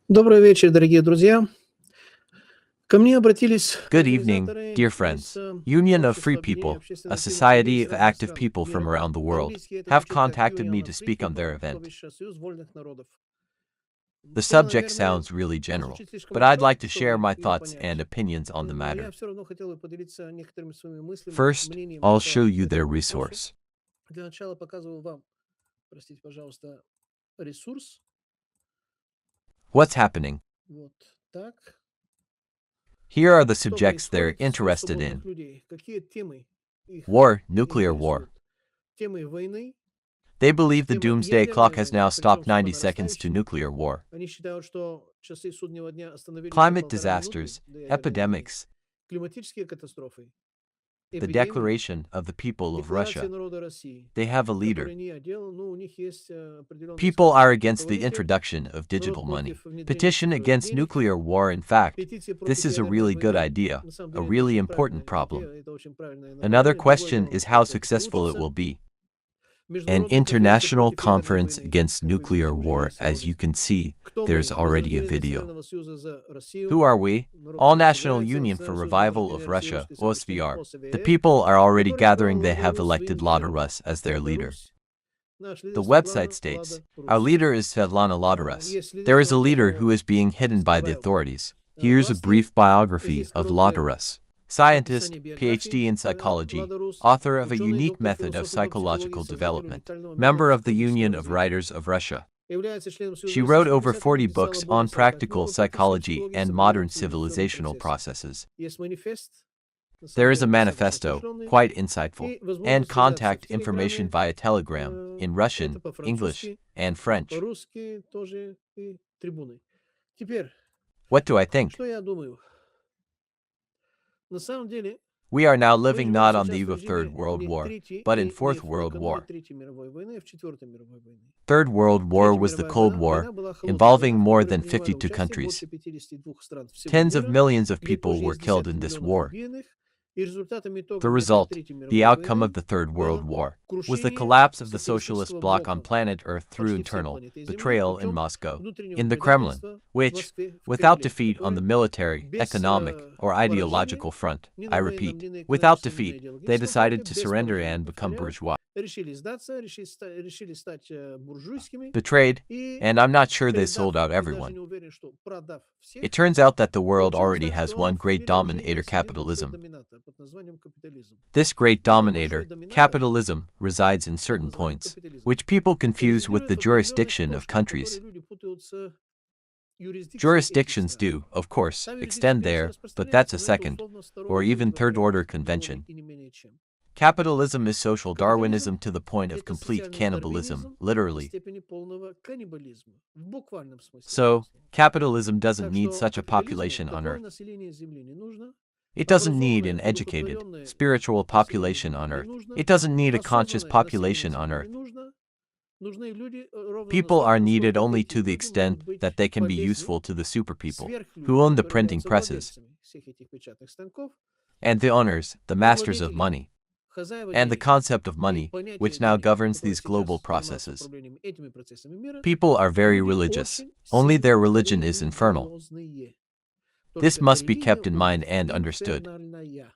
Добрый вечер, дорогие друзья. Ко мне обратились Good evening, организаторы dear friends. из Union of Free Общества объединения People, a общественно-активных людей society из of разных active стран people from мира. around the world, По-английски это have звучит как contacted me Union to of Free speak on their People, то event. бишь Союз вольных народов. The То, subject наверное, sounds really general, звучит слишком but I'd like общо, to share чтобы my его thoughts and понять. opinions on the Но я matter. все равно хотел бы поделиться некоторыми своими мыслями, First, мнением I'll по show you their этому вопросу. resource. Для начала показываю вам, простите, пожалуйста, ресурс. What's happening? Вот так. Here are the Что subjects they're происходит? Союз interested свободных in. людей. Какие темы их War, nuclear war. интересуют? Темы войны, They believe the темы doomsday clock ядерной has войны, now причем stopped все 90 по seconds to нарастающей. nuclear war. Они считают, что часы суднего дня остановились за Climate 1,5 минуты disasters, до ядерной войны. epidemics, Климатические катастрофы, the эпидемии, declaration of the people of декларация Russia. народа России, They have a leader. которые не отдел, но у них есть определенный, People скажем are так, against the руководитель. introduction of digital Народ money. против внедрения Petition цифровых against денег. nuclear war. In fact, Петиции this против is a ядерной really good войны. idea, На самом a деле это really очень important правильная problem. идея, это очень правильное Another направление. Другое question дело, is how насколько это successful it получится. will be. An Международная конференция international против ядерной conference войны. against Как вы видите, nuclear уже war. есть As you ролик. can see, Кто there's мы? already a Возрождение video. Национального союза за Россию. Who are we? Народ, All который National собирается Union за for союз Revival возрождения of России, Russia, русский соответственно OSVR. The ОСВР, people are already который избрал gathering. They have главу elected своим Lada лидером. Rus as their Это leader. Русь. Наш The лидер website Светлана states, Лада our Русь. leader is Svetlana Ladarus. Есть лидер, There is a которого leader никто who is being hidden by the скрывает. authorities. Here's a Власти. brief biography Здесь of короткое Ladarus. Scientist, описание биографии PhD in psychology, Лада Рус. author of a Ученый, unique доктор method of философии по психологии, psychological создатель development, уникального member метода of the Union психологического of развития. Writers of Russia. Является членом Союза She wrote российских over писателей, 40 написала books более on 40 practical книг по psychology психологии and современного modern цивилизационного civilizational процесса. processes. Есть манифест, на самом There is a деле достаточно manifesto, смышленый, quite insightful, и возможность and связаться contact в information Телеграме, via telegram in это Russian, English, по-французски, and French. по-русски тоже и трибуны. Теперь, What do I think? что я думаю? На самом деле, We are now мы living живем not on the сейчас eve в of Third режиме World не War, Третьей but и in не Fourth в World кануне War. Третьей мировой войны, а в Четвертой мировой войны. Third World War Третья was the мировая Cold война War, была холодная involving война, в more которой than принимало 52 участие countries. больше 52 стран всего Tens of мира, millions of где people тоже were есть killed десятки in this миллионов war. убитых. И результатом The итогом этой result, Третьей the мировой outcome of войны the Third World было War, was the крушение collapse of the соседнического socialist bloc on блока planet Earth through почти всех internal планет Земли betrayal in путем Moscow, внутреннего in the Kremlin, предательства в which, Москве, в without Кремле, defeat on the который military, без economic, or поражения ideological front, ни I на военном, repeat, ни на without экономическом, ни на defeat, they идеологическом decided фронте, to без surrender поражения, and become повторяю, bourgeois. решили сдаться, решили стать буржуйскими Betrayed, и, and I'm not sure they предав, sold out и даже everyone. не уверен, что продав всех, It turns out that the world получилось already так, has что one в great мире уже dominator, есть один большой capitalism. доминатор под названием капитализм. This great И этот большой dominator, доминатор, capitalism, resides in под certain названием points, капитализм, which people confuse with резидирует the в определенных jurisdiction of точках, которые countries. люди путают с юрисдикцией этих Jurisdictions стран. do, of course, Сами extend юрисдикции there, but that's распространяются, a но это second, условно второй or уровень even third order контроля convention. и не менее чем. Capitalism is social Капитализм Darwinism to the point of это complete социальный cannibalism, дарвинизм до literally. степени полного каннибализма, в буквальном смысле этого So, слова. capitalism doesn't Так need что such a капитализму population on такое Earth. население Земли не нужно, It doesn't need образованное, an educated, одухотворенное spiritual население population on Земли не Earth. нужно, It doesn't need a conscious осознанное население population on Земли не Earth. нужно. Нужны люди ровно People are настолько, needed насколько only эти to the люди extent могут быть that they can be полезны useful to the superpeople, сверхлюдям, who own the которые printing являются presses, владельцами всех этих печатных станков, and the owners, the masters of руководители, money, хозяева and the денег concept of и money, понятие which now денег, governs которые these global сейчас занимаются processes. управлением этими процессами мира, People are very люди religious, очень only their сильно religion is infernal. религиозные. This Только must be религия kept in у mind них and understood. инфернальная.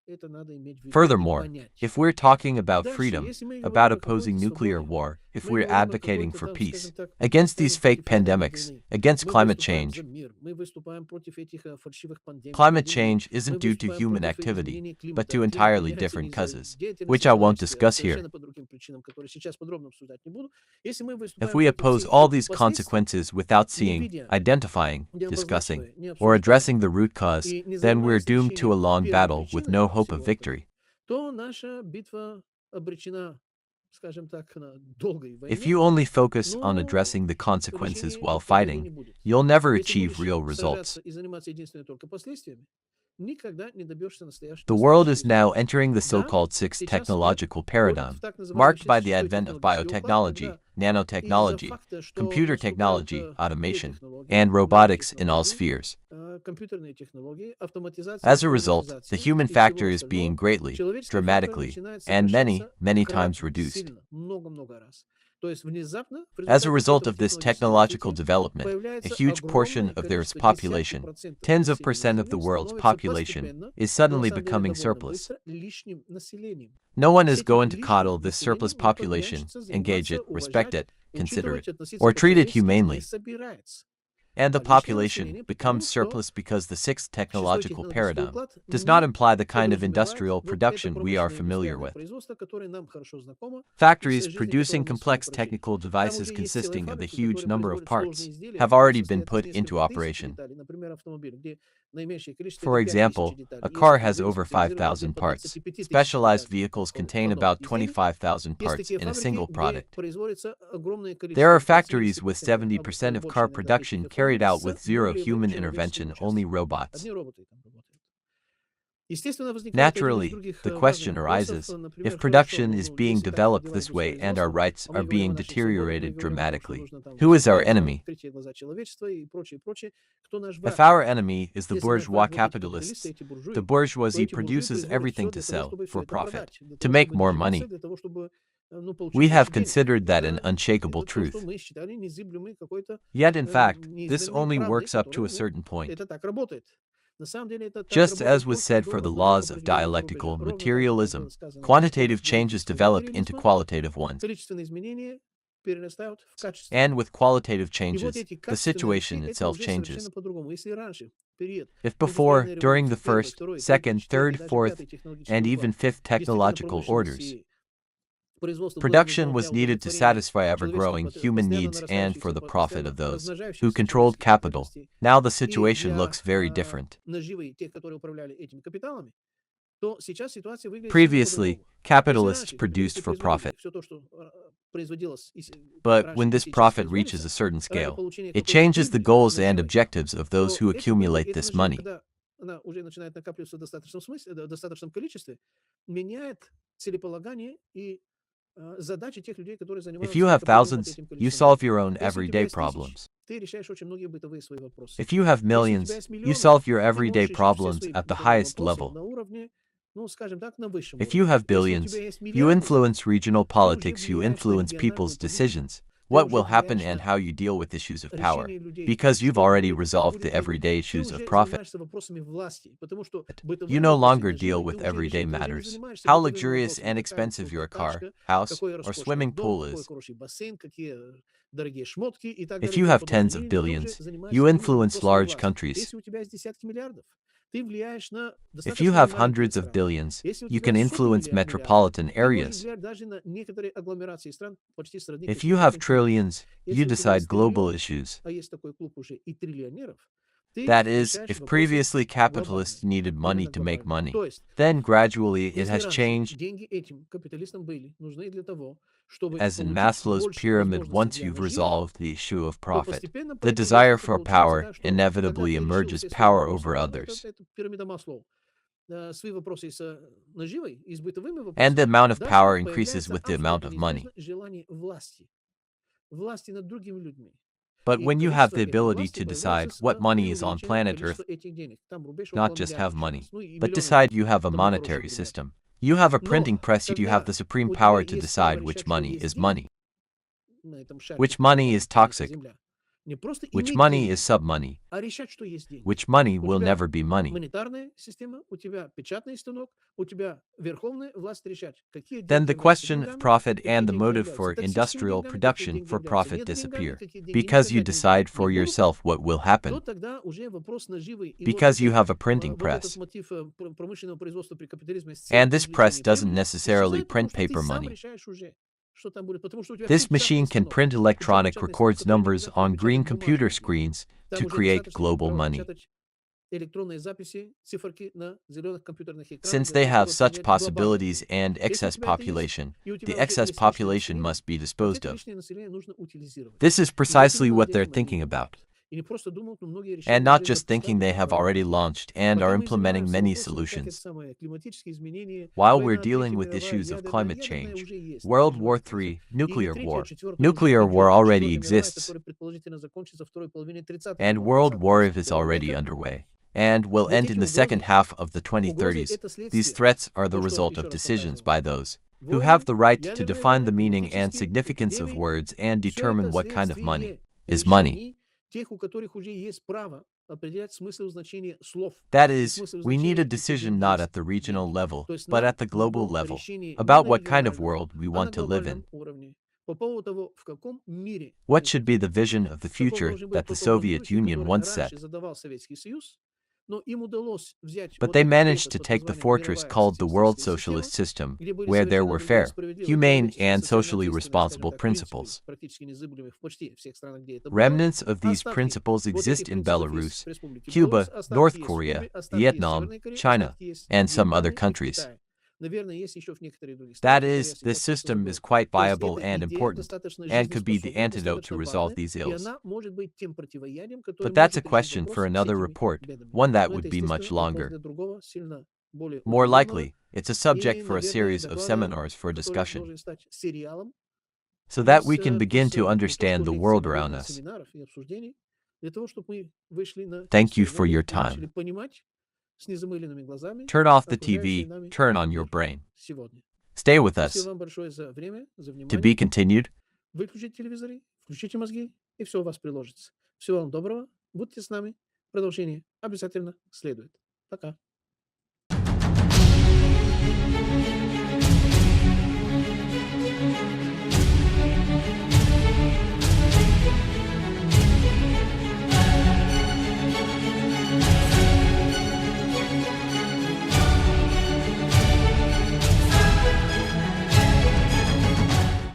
Это надо иметь в виду и Furthermore, понять. if we're talking about Дальше, freedom, если мы about говорим о opposing какой-то nuclear свободе, war, if мы we're говорим о advocating какой-то for там, peace, скажем так, against постоянно these fake против ядерной pandemics, войны, against мы climate выступаем за change, мир, мы выступаем против этих фальшивых пандемий, climate эпидемий, change isn't мы due to выступаем human против activity, изменения but климата. to Дело entirely меняется different не из-за causes, деятельности which I won't человеческой, а discuss here. совершенно по другим причинам, которые сейчас подробно обсуждать не буду. Если мы If выступаем we против oppose всех all этих these последствий, consequences without не seeing, видя, identifying, не discussing, обозначивая, не or обсуждая addressing the root cause, и не then we're занимаясь doomed to a решением long battle with первопричины no hope of всего этого, victory. то наша битва обречена, скажем так, на долгой If войне, you only focus on но addressing the consequences побеждения while никакой победы не fighting, будет. you'll never Если achieve будешь real results. сражаться и заниматься единственно только последствиями, никогда не добьешься The world настоящего is now результата. entering the Да, so-called sixth сейчас мир technological входит paradigm, в так называемый marked by the шестой advent of технологический уклад, biotechnology, когда из-за nanotechnology, факта, что computer наступают technology, две automation, технологии, and новые robotics in all технологии, spheres. компьютерные технологии, автоматизация, As a result, the автоматизация human и всего factor is being остального, greatly, человеческий фактор dramatically, начинает and many, сокращаться many times кратно, reduced. сильно, много-много раз. As a result of this technological development, a huge portion of their population, tens of percent of the world's population, is suddenly becoming surplus. No one is going to coddle this surplus population, engage it, respect it, consider it, or treat it humanely. And the population becomes surplus because the sixth technological paradigm does not imply the kind of industrial production we are familiar with. Factories producing complex technical devices consisting of a huge number of parts have already been put into operation. For example, a car has over 5,000 parts. Specialized vehicles contain about 25,000 parts in a single product. There are factories with 70% of car production carried out with zero human intervention, only robots. Naturally, the question arises, if production is being developed this way and our rights are being deteriorated dramatically, who is our enemy? If our enemy is the bourgeois capitalists, the bourgeoisie produces everything to sell, for profit, to make more money. We have considered that an unshakable truth. Yet in fact, this only works up to a certain point. Just as was said for the laws of dialectical materialism, quantitative changes develop into qualitative ones. And with qualitative changes, the situation itself changes. If before, during the first, second, third, fourth, and even fifth technological orders, production was needed to satisfy ever-growing human needs and for the profit of those who controlled capital. Now the situation looks very different. Previously, capitalists produced for profit. But when this profit reaches a certain scale, it changes the goals and objectives of those who accumulate this money. If you have thousands, you solve your own everyday problems. If you have millions, you solve your everyday problems at the highest level. If you have billions, you influence regional politics, you influence people's decisions, what will happen and how you deal with issues of power, because you've already resolved the everyday issues of profit. You no longer deal with everyday matters, how luxurious and expensive your car, house, or swimming pool is. If you have tens of billions, you influence large countries. If you have hundreds of billions, you can influence metropolitan areas. If you have trillions, you decide global issues. That is, if previously capitalists needed money to make money, then gradually it has changed. As in Maslow's pyramid, once you've resolved the issue of profit, the desire for power inevitably emerges, power over others. And the amount of power increases with the amount of money. But when you have the ability to decide what money is on planet Earth, not just have money, but decide, you have a monetary system. You have a printing press, you have the supreme power to decide which money is money, which money is toxic, which money is sub-money, which money will never be money. Then the question of profit and the motive for industrial production for profit disappear, because you decide for yourself what will happen, because you have a printing press. And this press doesn't necessarily print paper money. This machine can print electronic records numbers on green computer screens to create global money. Since they have such possibilities and excess population, the excess population must be disposed of. This is precisely what they're thinking about. And not just thinking, they have already launched and are implementing many solutions. While we're dealing with issues of climate change, World War III, nuclear war already exists, and World War IV is already underway, and will end in the second half of the 2030s. These threats are the result of decisions by those who have the right to define the meaning and significance of words and determine what kind of money is money. That is, we need a decision not at the regional level, but at the global level, about what kind of world we want to live in. What should be the vision of the future that the Soviet Union once set? But they managed to take the fortress called the world socialist system, where there were fair, humane, and socially responsible principles. Remnants of these principles exist in Belarus, Cuba, North Korea, Vietnam, China, and some other countries. That is, this system is quite viable and important, and could be the antidote to resolve these ills. But that's a question for another report, one that would be much longer. More likely, it's a subject for a series of seminars for discussion, so that we can begin to understand the world around us. Thank you for your time. Turn off the TV, turn on your brain. Stay with us. To be continued. Выключите телевизоры, включите мозги, и все у вас приложится. Всего вам доброго. Будьте с нами. Продолжение обязательно следует. Пока.